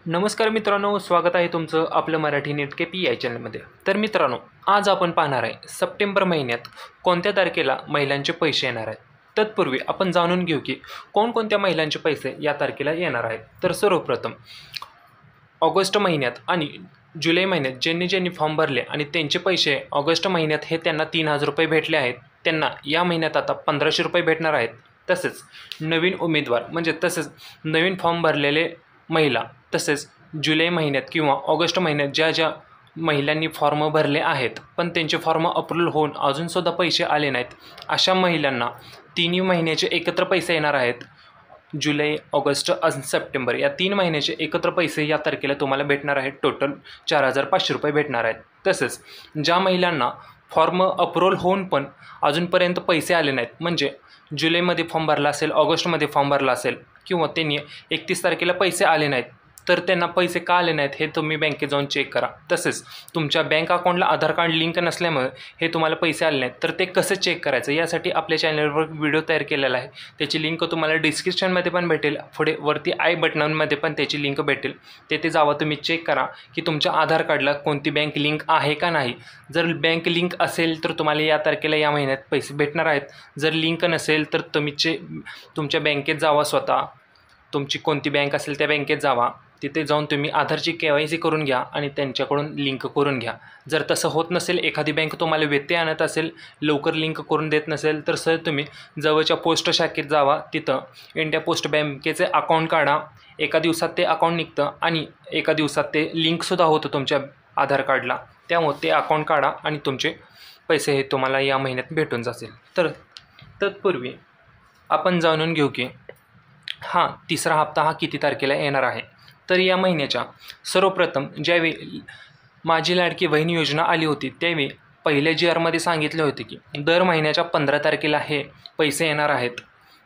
नमस्कार मित्रांनो, स्वागत आहे तुमचं आपलं मराठी नेट के पी या चॅनलमध्ये। तर मित्रांनो, आज आपण पाहणार आहे सप्टेंबर महिन्यात कोणत्या तारखेला महिलांचे पैसे येणार आहेत। तत्पूर्वी आपण जाणून घेऊ की कोणकोणत्या महिलांचे पैसे या तारखेला येणार आहेत। तर सर्वप्रथम ऑगस्ट महिन्यात आणि जुलै महिन्यात ज्यांनी फॉर्म भरले आणि त्यांचे पैसे ऑगस्ट महिन्यात हे त्यांना 3000 रुपये भेटले आहेत, त्यांना या महिन्यात आता 1500 रुपये भेटणार आहेत। तसेच नवीन उमेदवार तसेच नवीन फॉर्म भरलेले महिला, तसेच जुलै महिन्यात किंवा ऑगस्ट महिन्यात ज्या महिलांनी फॉर्म भरले आहेत पण त्यांचे फॉर्म अप्रूव्ह होऊन अजूनसुद्धा पैसे आले नाहीत, अशा महिलांना तिन्ही महिन्याचे एकत्र पैसे येणार आहेत। जुलै, ऑगस्ट आणि सप्टेंबर या 3 महिन्याचे एकत्र पैसे या तारखेला तुम्हाला भेटणार आहेत। टोटल 4500 रुपये भेटणार आहेत। तसेच ज्या महिलांना फॉर्म अप्रूव्ह होऊन पण अजूनपर्यंत पैसे आले नाहीत, म्हणजे जुलैमध्ये फॉर्म भरला असेल, ऑगस्टमध्ये फॉर्म भरला असेल किंवा त्यांनी 31 तारखेला पैसे आले नाहीत, तर त्यांना पैसे का आले नाहीत हे तुम्ही बँकेत जाऊन चेक करा। तसेच तुमच्या बँक अकाउंटला आधार कार्ड लिंक नसल्यामुळे हे तुम्हाला पैसे आले नाहीत, तर ते कसं चेक करायचं यासाठी आपल्या चॅनलवर व्हिडिओ तयार केलेला आहे। त्याची लिंक तुम्हाला डिस्क्रिप्शनमध्ये पण भेटेल, पुढे वरती आय बटनमध्ये पण त्याची लिंक भेटेल। तेथे जावा, तुम्ही चेक करा की तुमच्या आधार कार्डला कोणती बँक लिंक आहे का नाही। जर बँक लिंक असेल तर तुम्हाला या तारखेला या महिन्यात पैसे भेटणार आहेत। जर लिंक नसेल तर तुमच्या बँकेत जावा, स्वतः तुमची कोणती बँक असेल त्या बँकेत जावा, तिथे जाऊन तुम्ही आधारची KYC करून घ्या आणि त्यांच्याकडून लिंक करून घ्या। जर तसं होत नसेल, एखादी बँक तुम्हाला व्यत्यय आणत असेल, लवकर लिंक करून देत नसेल, तर सर तुम्ही जवळच्या पोस्ट शाखेत जावा, तिथं इंडिया पोस्ट बँकेचे अकाउंट काढा। एका दिवसात ते अकाउंट निघतं आणि एका दिवसात ते लिंकसुद्धा होतं तुमच्या आधार कार्डला, त्यामुळे ते अकाउंट काढा आणि तुमचे पैसे हे तुम्हाला या महिन्यात भेटून जातील। तर तत्पूर्वी आपण जाणून घेऊ की तिसरा हप्ता किती तारखेला येणार आहे। तर या महिन्याच्या सर्वप्रथम ज्यावेळी माझी लाडकी बहीण योजना आली होती, त्यावेळी पहिल्या GRमध्ये सांगितले होते की दर महिन्याच्या 15 तारखेला हे पैसे येणार आहेत।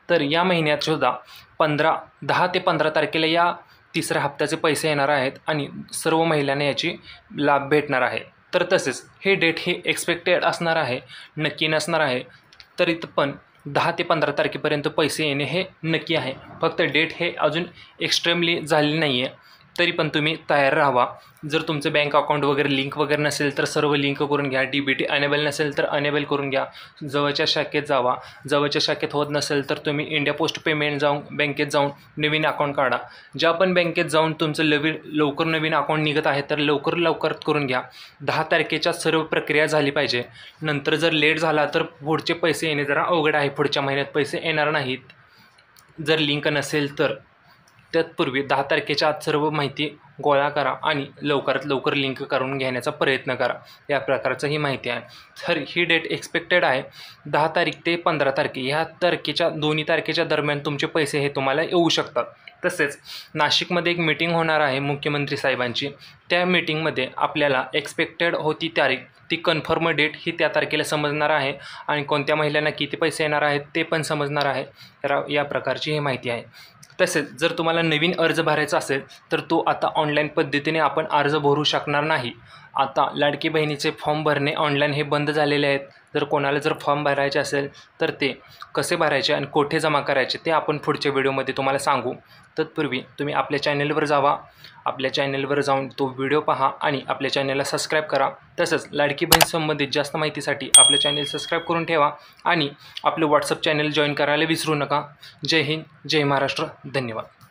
तर या महिन्यात सुद्धा 10 ते 15 तारखेला या तिसऱ्या हप्त्याचे पैसे येणार आहेत आणि सर्व महिलांना याची लाभ भेटणार आहे। तर तसेच हे डेट हे एक्सपेक्टेड असणार आहे, नक्की नसणार आहे। तरी पण 10 ते 15 तारखेपर्यंत पैसे येणे हे नक्की आहे, फक्त डेट हे अजून एक्स्ट्रीमली झाली नाही आहे। तरी पण तुम्ही तयार राहावा। जर तुमचं बँक अकाउंट वगैरे लिंक वगैरे नसेल तर सर्व लिंक करून घ्या। DBT अनेबल नसेल तर अनेबल करून घ्या। जवळच्या शाखेत जावा, जवळच्या शाखेत होत नसेल तर तुम्ही इंडिया पोस्ट पेमेंट बँकेत जाऊन नवीन अकाउंट काढा। ज्या पण बँकेत जाऊन तुमचं लवकर नवीन अकाउंट निघत आहे तर लवकर करून घ्या। 10 तारखेच्या सर्व प्रक्रिया झाली पाहिजे। नंतर जर लेट झाला तर पुढचे पैसे येणे जरा अवघड आहे, पुढच्या महिन्यात पैसे येणार नाहीत जर लिंक नसेल तर। तत्पूर्वी 10 तारखेच्या आत सर्व माहिती गोळा करा आणि लवकरात लवकर लिंक करून घेण्याचा प्रयत्न करा। या प्रकारचं ही माहिती आहे। तर ही डेट एक्सपेक्टेड आहे 10 तारीख ते 15 तारखे, ह्या तारखेच्या दोन्ही तारखेच्या दरम्यान तुमचे पैसे हे तुम्हाला येऊ शकतात। तसेच नाशिकमध्ये एक मीटिंग होणार आहे मुख्यमंत्री साहेबांची, त्या मीटिंगमध्ये आपल्याला एक्सपेक्टेड होती तारीख, ती कन्फर्म डेट ही त्या तारखेला समजणार आहे आणि कोणत्या महिलांना किती पैसे येणार आहेत ते पण समजणार आहे। या प्रकारची ही माहिती आहे। तसेच जर तुम्हाला नवीन अर्ज भरायचा असेल तर तो आता ऑनलाईन पद्धतीने आपण अर्ज भरू शकणार नाही। आता लाडकी बहिणीचे फॉर्म भरणे ऑनलाईन हे बंद झालेले आहेत। जर कोणाला फॉर्म भरायचे असेल तर ते कसे भरायचे आणि कोठे जमा करायचे ते आपण पुढच्या व्हिडिओमध्ये तुम्हाला सांगू। तत्पूर्वी तुम्ही आपल्या चॅनलवर जावा, आपल्या चॅनलवर जाऊन तो व्हिडिओ पहा आणि आपल्या चॅनलला सबस्क्राईब करा। तसंच लाडकी बहीण संबंधित जास्त माहितीसाठी आपले चॅनल सबस्क्राईब करून ठेवा आणि आपलं WhatsApp चॅनल जॉईन करायला विसरू नका। जय हिंद, जय महाराष्ट्र, धन्यवाद।